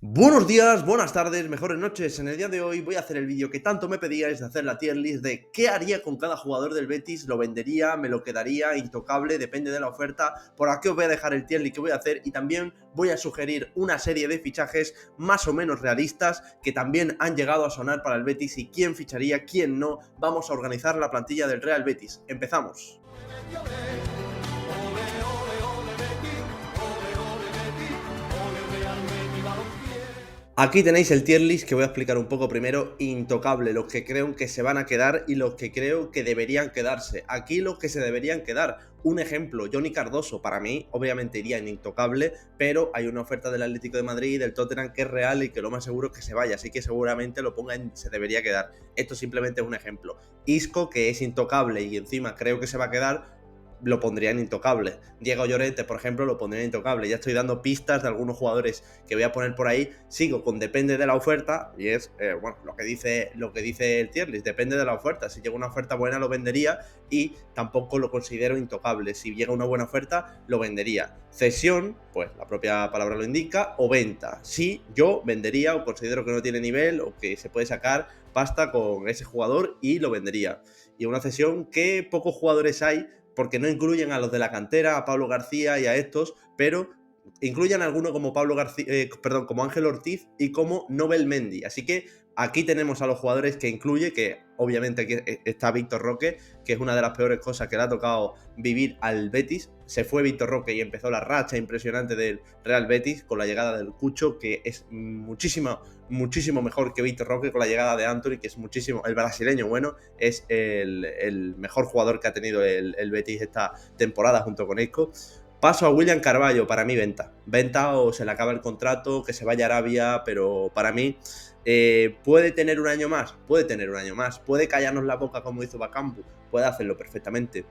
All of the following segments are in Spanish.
Buenos días, buenas tardes, mejores noches. En el día de hoy voy a hacer el vídeo que tanto me pedíais de hacer la tier list de qué haría con cada jugador del Betis. Lo vendería, me lo quedaría, intocable, depende de la oferta. Por aquí os voy a dejar el tier list que voy a hacer y también voy a sugerir una serie de fichajes más o menos realistas que también han llegado a sonar para el Betis y quién ficharía, quién no. Vamos a organizar la plantilla del Real Betis. Empezamos. Aquí tenéis el tier list que voy a explicar un poco primero. Intocable, los que creo que se van a quedar y los que creo que deberían quedarse. Aquí los que se deberían quedar. Un ejemplo, Johnny Cardoso, para mí, obviamente iría en intocable, pero hay una oferta del Atlético de Madrid y del Tottenham que es real y que lo más seguro es que se vaya, así que seguramente lo ponga en se debería quedar. Esto simplemente es un ejemplo. Isco, que es intocable y encima creo que se va a quedar, lo pondría en intocable. Diego Llorente, por ejemplo, lo pondría en intocable. Ya estoy dando pistas de algunos jugadores que voy a poner por ahí. Sigo con depende de la oferta y es, bueno, lo que dice el tier list, depende de la oferta. Si llega una oferta buena lo vendería y tampoco lo considero intocable. Si llega una buena oferta lo vendería. Cesión, pues la propia palabra lo indica, o venta. Si yo vendería o considero que no tiene nivel o que se puede sacar pasta con ese jugador y lo vendería. Y una cesión que pocos jugadores hay porque no incluyen a los de la cantera, a Pablo García y a estos, pero incluyen a alguno como Pablo García, como Ángel Ortiz y como Nobel Mendy. Así que aquí tenemos a los jugadores que incluye, que obviamente aquí está Víctor Roque, que es una de las peores cosas que le ha tocado vivir al Betis. Se fue Víctor Roque y empezó la racha impresionante del Real Betis con la llegada del Cucho, que es muchísimo mejor que Víctor Roque, con la llegada de Anthony, que es muchísimo, el brasileño, bueno, es el mejor jugador que ha tenido el Betis esta temporada junto con Isco. Paso a William Carvalho, para mí venta. Venta o se le acaba el contrato, que se vaya a Arabia, pero para mí puede tener un año más, puede callarnos la boca como hizo Bakambu, puede hacerlo perfectamente.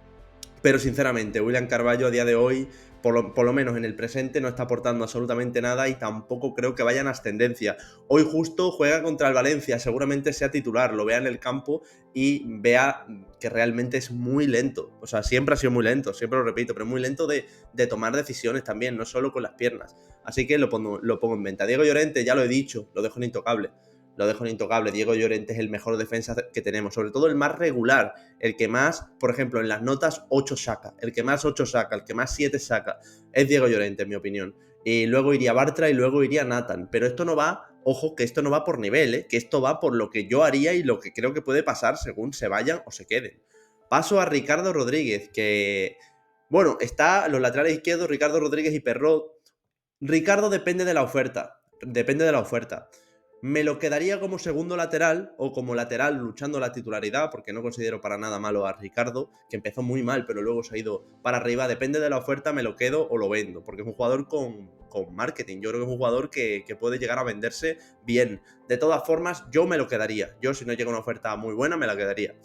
Pero sinceramente, William Carvalho a día de hoy, por lo menos en el presente, no está aportando absolutamente nada y tampoco creo que vaya en ascendencia. Hoy justo juega contra el Valencia, seguramente sea titular, lo vea en el campo y vea que realmente es muy lento. O sea, siempre ha sido muy lento, siempre lo repito, pero muy lento de tomar decisiones también, no solo con las piernas. Así que lo pongo en venta. Diego Llorente, ya lo he dicho, lo dejo en intocable. Lo dejo en intocable. Diego Llorente es el mejor defensa que tenemos, sobre todo el más regular, el que más, por ejemplo, en las notas 8 saca, el que más 8 saca, el que más 7 saca, es Diego Llorente, en mi opinión. Y luego iría Bartra y luego iría Nathan. Pero esto no va, ojo, que esto no va por nivel, que esto va por lo que yo haría y lo que creo que puede pasar según se vayan o se queden. Paso a Ricardo Rodríguez, que, bueno, está los laterales izquierdos, Ricardo Rodríguez y Perrot. Ricardo depende de la oferta, Me lo quedaría como segundo lateral o como lateral luchando la titularidad, porque no considero para nada malo a Ricardo, que empezó muy mal, pero luego se ha ido para arriba. Depende de la oferta, me lo quedo o lo vendo, porque es un jugador con marketing. Yo creo que es un jugador que puede llegar a venderse bien. De todas formas, yo me lo quedaría. Yo, si no llega una oferta muy buena, me la quedaría.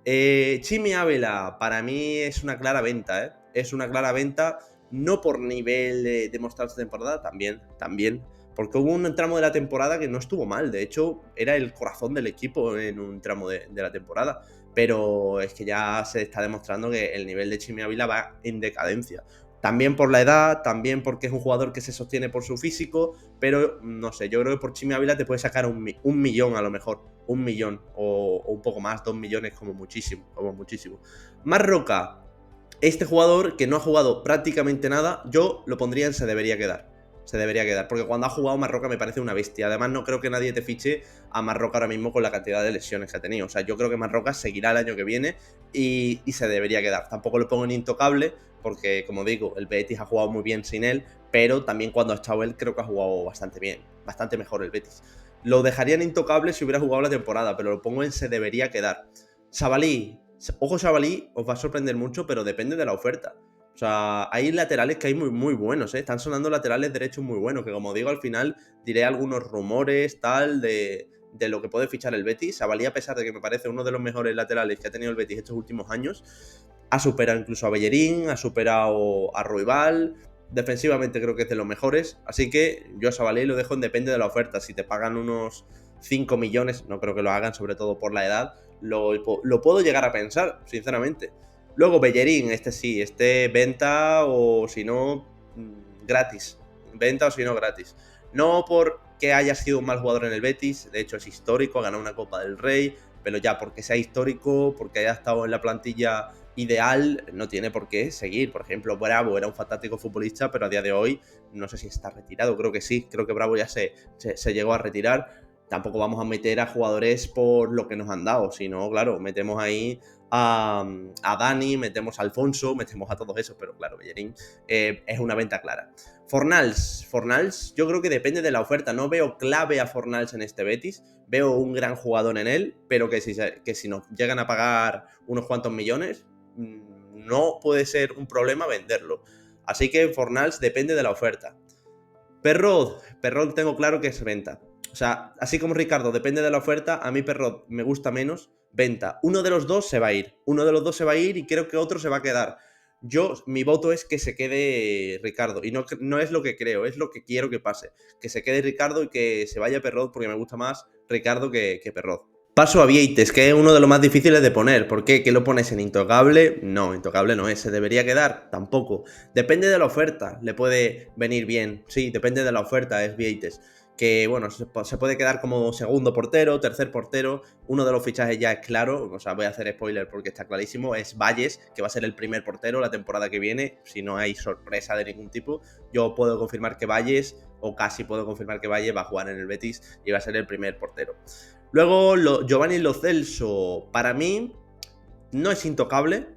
Chimi Ávila, para mí es una clara venta, Es una clara venta, no por nivel de mostrar esta temporada, también, porque hubo un tramo de la temporada que no estuvo mal, de hecho, era el corazón del equipo en un tramo de la temporada, pero es que ya se está demostrando que el nivel de Chimi Ávila va en decadencia. También por la edad, también porque es un jugador que se sostiene por su físico, pero no sé, yo creo que por Chimi Ávila te puede sacar un millón a lo mejor, 1 millón o un poco más, 2 millones como muchísimo, Marroca, este jugador que no ha jugado prácticamente nada, yo lo pondría en se debería quedar. Se debería quedar, porque cuando ha jugado Marroca me parece una bestia. Además, no creo que nadie te fiche a Marroca ahora mismo con la cantidad de lesiones que ha tenido. O sea, yo creo que Marroca seguirá el año que viene y se debería quedar. Tampoco lo pongo en intocable, porque como digo, el Betis ha jugado muy bien sin él, pero también cuando ha estado él creo que ha jugado bastante bien, bastante mejor el Betis. Lo dejaría en intocable si hubiera jugado la temporada, pero lo pongo en se debería quedar. Sabalí, ojo Sabalí, os va a sorprender mucho, pero depende de la oferta. O sea, hay laterales que hay muy buenos, Están sonando laterales derechos muy buenos, que como digo, al final diré algunos rumores, tal, de lo que puede fichar el Betis. Sabalí, a pesar de que me parece uno de los mejores laterales que ha tenido el Betis estos últimos años, ha superado incluso a Bellerín, ha superado a Roibal. Defensivamente creo que es de los mejores, así que yo a Sabalí lo dejo en depende de la oferta. Si te pagan unos 5 millones, no creo que lo hagan, sobre todo por la edad, lo puedo llegar a pensar, sinceramente. Luego Bellerín, sí, venta o si no, gratis. Venta o si no, gratis. No por que haya sido un mal jugador en el Betis, de hecho es histórico, ha ganado una Copa del Rey, pero ya porque sea histórico, porque haya estado en la plantilla ideal, no tiene por qué seguir. Por ejemplo, Bravo era un fantástico futbolista, pero a día de hoy no sé si está retirado, creo que sí, creo que Bravo ya se llegó a retirar. Tampoco vamos a meter a jugadores por lo que nos han dado, sino, claro, metemos ahí a Dani, metemos a Alfonso, metemos a todos esos, pero claro, Bellerín es una venta clara. Fornals, yo creo que depende de la oferta. No veo clave a Fornals en este Betis. Veo un gran jugador en él, pero que si nos llegan a pagar unos cuantos millones, no puede ser un problema venderlo. Así que Fornals depende de la oferta. Perrot tengo claro que es venta. O sea, así como Ricardo depende de la oferta, a mí Perrot me gusta menos, venta. Uno de los dos se va a ir. Y creo que otro se va a quedar. Mi voto es que se quede Ricardo. Y no es lo que creo, es lo que quiero que pase. Que se quede Ricardo y que se vaya Perrot, porque me gusta más Ricardo que Perrot. Paso a Vieites, que es uno de los más difíciles de poner. ¿Por qué? ¿Que lo pones en intocable? No, intocable no es. ¿Se debería quedar? Tampoco. Depende de la oferta. Le puede venir bien. Sí, depende de la oferta, es Vieites. Que, bueno, se puede quedar como segundo portero, tercer portero. Uno de los fichajes ya es claro. O sea, voy a hacer spoiler porque está clarísimo. Es Valles, que va a ser el primer portero la temporada que viene. Si no hay sorpresa de ningún tipo. Yo puedo confirmar que Valles, o casi puedo confirmar que Valles va a jugar en el Betis y va a ser el primer portero. Luego, Giovanni Lo Celso, para mí, no es intocable.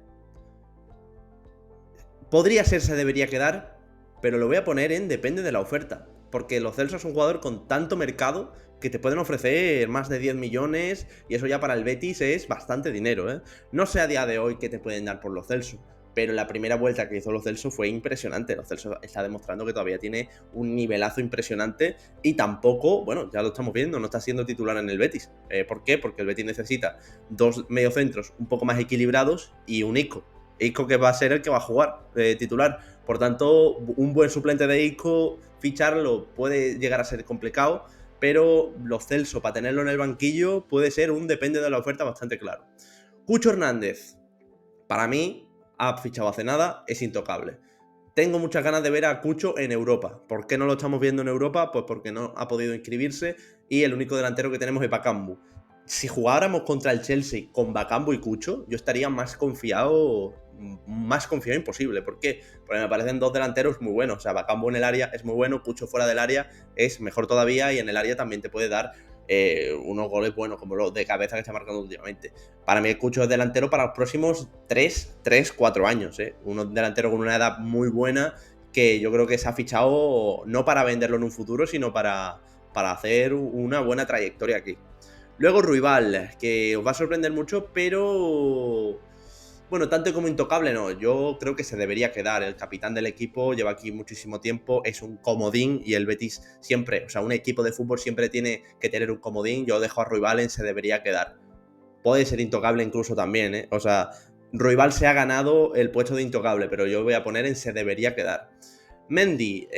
Podría ser, se debería quedar, pero lo voy a poner en depende de la oferta. Porque Lo Celso es un jugador con tanto mercado que te pueden ofrecer más de 10 millones y eso ya para el Betis es bastante dinero, ¿eh? No sé a día de hoy qué te pueden dar por Lo Celso, pero la primera vuelta que hizo Lo Celso fue impresionante. Lo Celso está demostrando que todavía tiene un nivelazo impresionante y tampoco, bueno, ya lo estamos viendo, no está siendo titular en el Betis. ¿Por qué? Porque el Betis necesita dos mediocentros un poco más equilibrados y un Isco. Isco que va a ser el que va a jugar titular. Por tanto, un buen suplente de Isco, ficharlo puede llegar a ser complicado, pero Lo Celso, para tenerlo en el banquillo, puede ser un depende de la oferta bastante claro. Cucho Hernández, para mí, ha fichado hace nada, es intocable. Tengo muchas ganas de ver a Cucho en Europa. ¿Por qué no lo estamos viendo en Europa? Pues porque no ha podido inscribirse y el único delantero que tenemos es Bakambu. Si jugáramos contra el Chelsea con Bakambu y Cucho, yo estaría más confiado imposible. ¿Por qué? Porque me parecen dos delanteros muy buenos. O sea, Bakambu en el área es muy bueno, Cucho fuera del área es mejor todavía y en el área también te puede dar unos goles buenos, como los de cabeza que está marcando últimamente. Para mí el Cucho es delantero para los próximos 3-4 años. Un delantero con una edad muy buena que yo creo que se ha fichado no para venderlo en un futuro, sino para hacer una buena trayectoria aquí. Luego Ruibal, que os va a sorprender mucho, pero bueno, tanto como intocable no, yo creo que se debería quedar. El capitán del equipo lleva aquí muchísimo tiempo, es un comodín y el Betis siempre, o sea, un equipo de fútbol siempre tiene que tener un comodín. Yo dejo a Ruibal en se debería quedar. Puede ser intocable incluso también, ¿eh? O sea, Ruibal se ha ganado el puesto de intocable, pero yo voy a poner en se debería quedar. Mendy,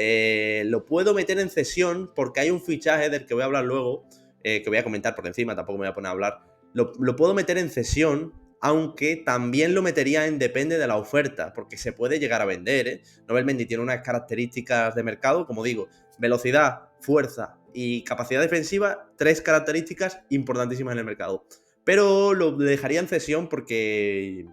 lo puedo meter en cesión porque hay un fichaje del que voy a hablar luego, que voy a comentar por encima, tampoco me voy a poner a hablar. Lo puedo meter en cesión, aunque también lo metería en depende de la oferta, porque se puede llegar a vender, ¿eh? Nobel Mendy tiene unas características de mercado, como digo, velocidad, fuerza y capacidad defensiva, 3 características importantísimas en el mercado. Pero lo dejaría en cesión porque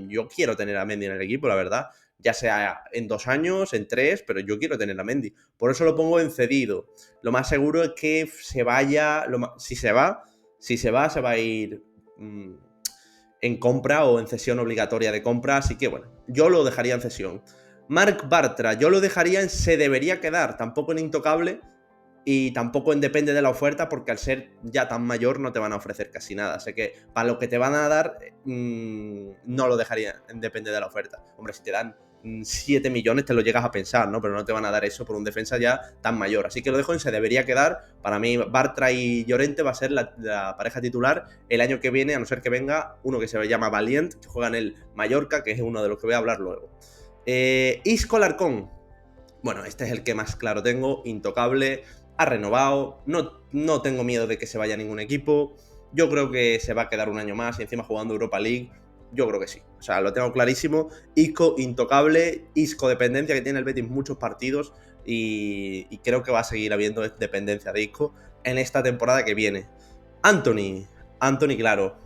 yo quiero tener a Mendy en el equipo, la verdad. Ya sea en 2 años, en 3, pero yo quiero tener a Mendy. Por eso lo pongo en cedido. Lo más seguro es que se vaya. Si se va, se va a ir en compra o en cesión obligatoria de compra. Así que bueno, yo lo dejaría en cesión. Marc Bartra, yo lo dejaría en se debería quedar. Tampoco en intocable. Y tampoco en depende de la oferta, porque al ser ya tan mayor no te van a ofrecer casi nada. Así que para lo que te van a dar, no lo dejaría en depende de la oferta. Hombre, si te dan 7 millones te lo llegas a pensar, ¿no? Pero no te van a dar eso por un defensa ya tan mayor. Así que lo dejo en se debería quedar. Para mí, Bartra y Llorente va a ser la pareja titular el año que viene, a no ser que venga uno que se llama Valiant, que juega en el Mallorca, que es uno de los que voy a hablar luego. Isco Larcón. Bueno, este es el que más claro tengo, intocable. Ha renovado, no tengo miedo de que se vaya a ningún equipo. Yo creo que se va a quedar un año más y encima jugando Europa League. Yo creo que sí. O sea, lo tengo clarísimo. Isco intocable, Isco dependencia, que tiene el Betis muchos partidos. y creo que va a seguir habiendo dependencia de Isco en esta temporada que viene. Anthony, claro,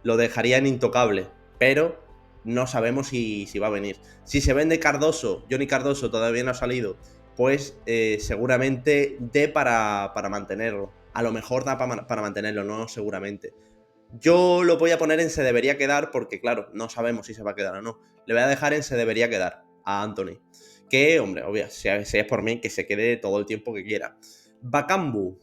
lo dejaría en intocable, pero no sabemos si va a venir. Si se vende Cardoso, Johnny Cardoso todavía no ha salido, pues seguramente dé para mantenerlo. A lo mejor da para mantenerlo, no seguramente. Yo lo voy a poner en se debería quedar porque, claro, no sabemos si se va a quedar o no. Le voy a dejar en se debería quedar a Anthony. Que, hombre, obvio, si es por mí, que se quede todo el tiempo que quiera. Bakambu.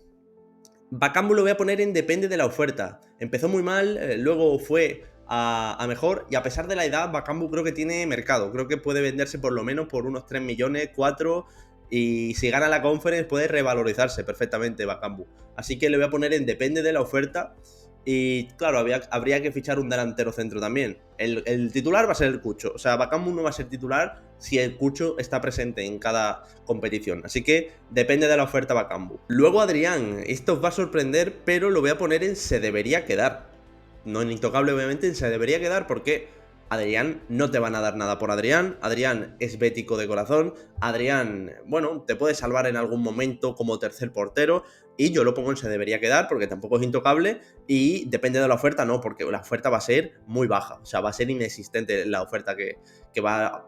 Bakambu lo voy a poner en depende de la oferta. Empezó muy mal, luego fue a mejor, y a pesar de la edad, Bakambu creo que tiene mercado. Creo que puede venderse por lo menos por unos 3 millones, 4, y si gana la conference puede revalorizarse perfectamente Bakambu. Así que le voy a poner en depende de la oferta. Y claro, habría que fichar un delantero centro también. El titular va a ser el Cucho. O sea, Bakambu no va a ser titular si el Cucho está presente en cada competición. Así que depende de la oferta Bakambu. Luego Adrián, esto os va a sorprender, pero lo voy a poner en se debería quedar. No en intocable, obviamente, en se debería quedar porque Adrián no te van a dar nada por Adrián. Adrián es bético de corazón. Adrián, bueno, te puede salvar en algún momento como tercer portero. Y yo lo pongo en se debería quedar porque tampoco es intocable. Y depende de la oferta, no, porque la oferta va a ser muy baja. O sea, va a ser inexistente la oferta que va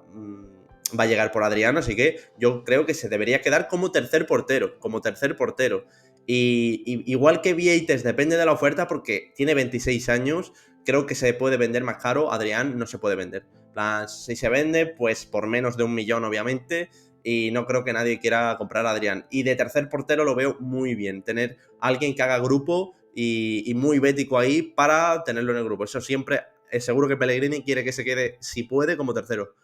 a llegar por Adrián. Así que yo creo que se debería quedar como tercer portero. Como tercer portero. Y igual que Vieites depende de la oferta porque tiene 26 años, creo que se puede vender más caro. Adrián no se puede vender. Si se vende, pues por menos de 1 millón, obviamente. Y no creo que nadie quiera comprar a Adrián. Y de tercer portero lo veo muy bien. Tener a alguien que haga grupo y muy bético ahí para tenerlo en el grupo. Eso siempre es seguro que Pellegrini quiere que se quede, si puede, como tercero.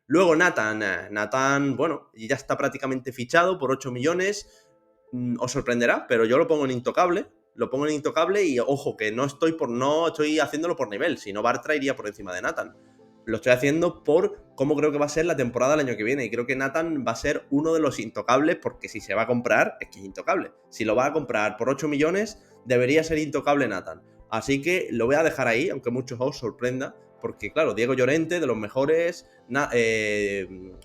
Luego Nathan, bueno, ya está prácticamente fichado por 8 millones. Os sorprenderá, pero yo lo pongo en intocable. Lo pongo en intocable y ojo, que no estoy haciéndolo por nivel, si no Bartra iría por encima de Nathan. Lo estoy haciendo por cómo creo que va a ser la temporada el año que viene. Y creo que Nathan va a ser uno de los intocables, porque si se va a comprar, es que es intocable. Si lo va a comprar por 8 millones, debería ser intocable Nathan. Así que lo voy a dejar ahí, aunque muchos os sorprenda, porque claro, Diego Llorente de los mejores,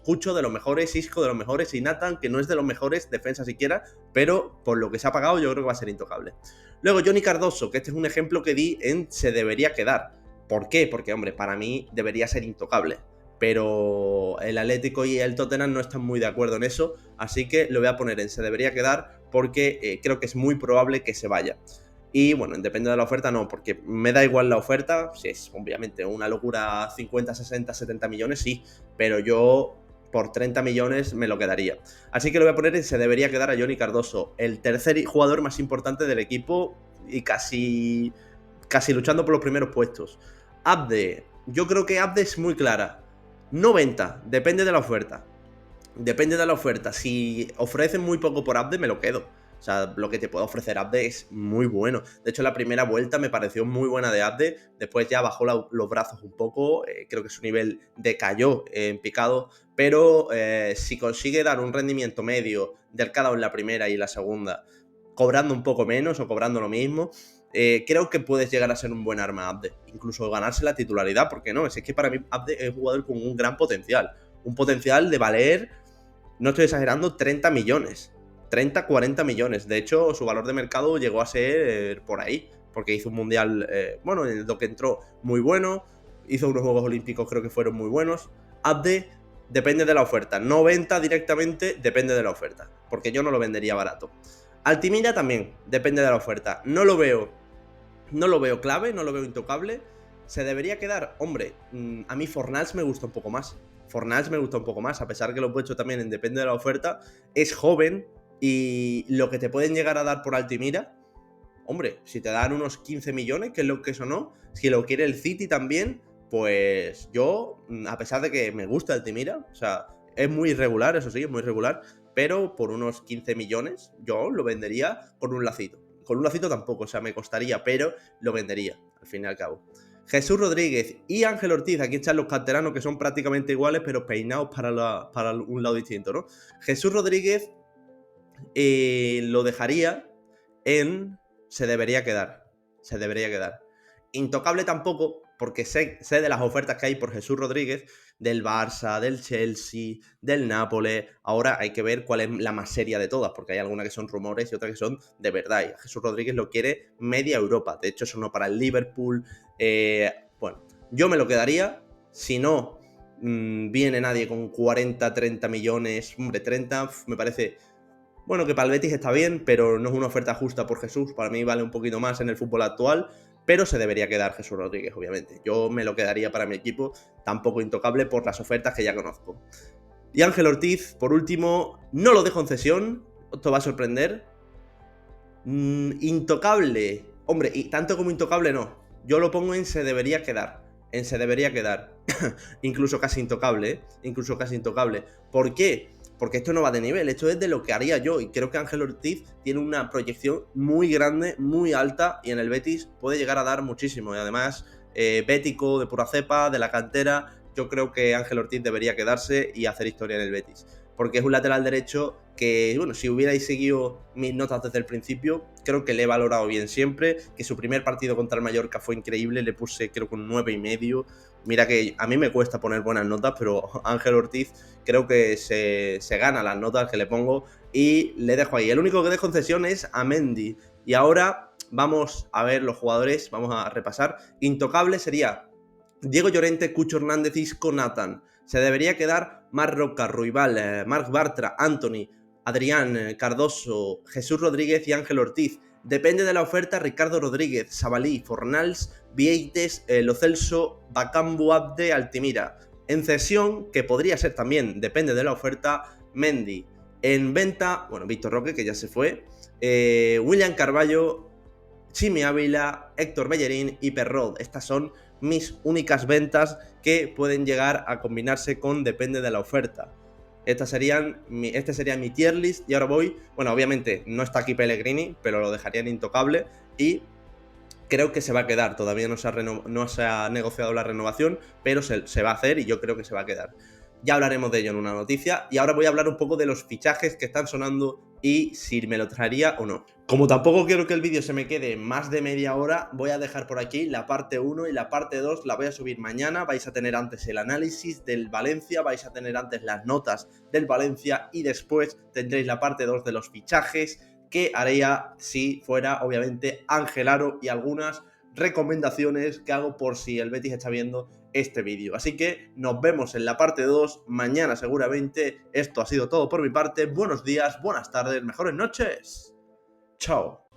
Cucho de los mejores, Isco de los mejores y Nathan, que no es de los mejores defensa siquiera, pero por lo que se ha pagado yo creo que va a ser intocable. Luego Johnny Cardoso, que este es un ejemplo que di en se debería quedar. ¿Por qué? Porque, hombre, para mí debería ser intocable. Pero el Atlético y el Tottenham no están muy de acuerdo en eso, así que lo voy a poner en se debería quedar porque creo que es muy probable que se vaya. Y bueno, depende de la oferta, no, porque me da igual la oferta, si es obviamente una locura 50, 60, 70 millones, sí, pero yo por 30 millones me lo quedaría. Así que lo voy a poner en se debería quedar a Johnny Cardoso, el tercer jugador más importante del equipo y casi luchando por los primeros puestos. Abde, yo creo que Abde es muy clara. 90, depende de la oferta. Depende de la oferta. Si ofrecen muy poco por Abde, me lo quedo. O sea, lo que te puede ofrecer Abde es muy bueno. De hecho, la primera vuelta me pareció muy buena de Abde. Después ya bajó los brazos un poco. Creo que su nivel decayó en picado. Pero si consigue dar un rendimiento medio del cada en la primera y la segunda, cobrando un poco menos o cobrando lo mismo, creo que puedes llegar a ser un buen arma Abde. Incluso ganarse la titularidad, ¿por qué no? Es que para mí Abde es un jugador con un gran potencial. Un potencial de valer, no estoy exagerando, 30 millones. 30, 40 millones. De hecho, su valor de mercado llegó a ser por ahí. Porque hizo un mundial, bueno, en el que entró muy bueno. Hizo unos Juegos Olímpicos, creo que fueron muy buenos. Abde depende de la oferta. No venta directamente, depende de la oferta. Porque yo no lo vendería barato. Altimira también, depende de la oferta. No lo veo clave, no lo veo intocable. ¿Se debería quedar? Hombre, a mí Fornals me gusta un poco más. Fornals me gusta un poco más, a pesar que lo he puesto también en depende de la oferta. Es joven y lo que te pueden llegar a dar por Altimira, hombre, si te dan unos 15 millones, que es lo que eso no, si lo quiere el City también, pues yo, a pesar de que me gusta Altimira, o sea, es muy irregular, eso sí, es muy irregular, pero por unos 15 millones yo lo vendería con un lacito. Con un lacito tampoco, o sea, me costaría, pero lo vendería, al fin y al cabo. Jesús Rodríguez y Ángel Ortiz, aquí están los canteranos que son prácticamente iguales, pero peinados para un lado distinto, ¿no? Jesús Rodríguez lo dejaría en se debería quedar. Se debería quedar. Intocable tampoco, porque sé de las ofertas que hay por Jesús Rodríguez, del Barça, del Chelsea, del Nápoles. Ahora hay que ver cuál es la más seria de todas, porque hay algunas que son rumores y otras que son de verdad. Y Jesús Rodríguez lo quiere media Europa. De hecho, sonó para el Liverpool. Bueno, yo me lo quedaría. Si no viene nadie con 40, 30 millones, hombre, 30 me parece... Bueno, que para el Betis está bien, pero no es una oferta justa por Jesús. Para mí vale un poquito más en el fútbol actual, pero se debería quedar Jesús Rodríguez, obviamente. Yo me lo quedaría para mi equipo, tampoco intocable por las ofertas que ya conozco. Y Ángel Ortiz, por último, no lo dejo en cesión. Esto va a sorprender. Intocable. Hombre, y tanto como intocable no. Yo lo pongo en se debería quedar. En se debería quedar. Incluso casi intocable, ¿eh? Incluso casi intocable. ¿Por qué? Porque esto no va de nivel, esto es de lo que haría yo. Y creo que Ángel Ortiz tiene una proyección muy grande, muy alta. Y en el Betis puede llegar a dar muchísimo. Y además, bético, de pura cepa, de la cantera. Yo creo que Ángel Ortiz debería quedarse y hacer historia en el Betis. Porque es un lateral derecho que, bueno, si hubierais seguido mis notas desde el principio, creo que le he valorado bien siempre, que su primer partido contra el Mallorca fue increíble, le puse creo que un 9,5. Mira que a mí me cuesta poner buenas notas, pero Ángel Ortiz creo que se gana las notas que le pongo y le dejo ahí. El único que dejo en cesión es a Mendy. Y ahora vamos a ver los jugadores, vamos a repasar. Intocable sería Diego Llorente, Cucho Hernández, Isco, Nathan. Se debería quedar Marc Roca, Ruibal, Marc Bartra, Anthony, Adrián, Cardoso, Jesús Rodríguez y Ángel Ortiz. Depende de la oferta, Ricardo Rodríguez, Sabalí, Fornals, Vieites, Lo Celso, Bakambu, Abde, Altimira. En cesión, que podría ser también, depende de la oferta, Mendy. En venta, bueno, Víctor Roque, que ya se fue, William Carballo, Chimi Ávila, Héctor Bellerín y Perrod. Estas son mis únicas ventas que pueden llegar a combinarse con depende de la oferta. Este sería mi tier list y ahora voy, bueno, obviamente no está aquí Pellegrini, pero lo dejarían intocable y creo que se va a quedar. Todavía no se ha negociado la renovación, pero se va a hacer y yo creo que se va a quedar. Ya hablaremos de ello en una noticia y ahora voy a hablar un poco de los fichajes que están sonando y si me lo traería o no. Como tampoco quiero que el vídeo se me quede más de media hora, voy a dejar por aquí la parte 1 y la parte 2 la voy a subir mañana. Vais a tener antes el análisis del Valencia, vais a tener antes las notas del Valencia y después tendréis la parte 2 de los fichajes que haría si fuera obviamente Ángel Aro y algunas recomendaciones que hago por si el Betis está viendo este vídeo. Así que nos vemos en la parte 2 mañana seguramente. Esto ha sido todo por mi parte. Buenos días, buenas tardes, mejores noches. Chao.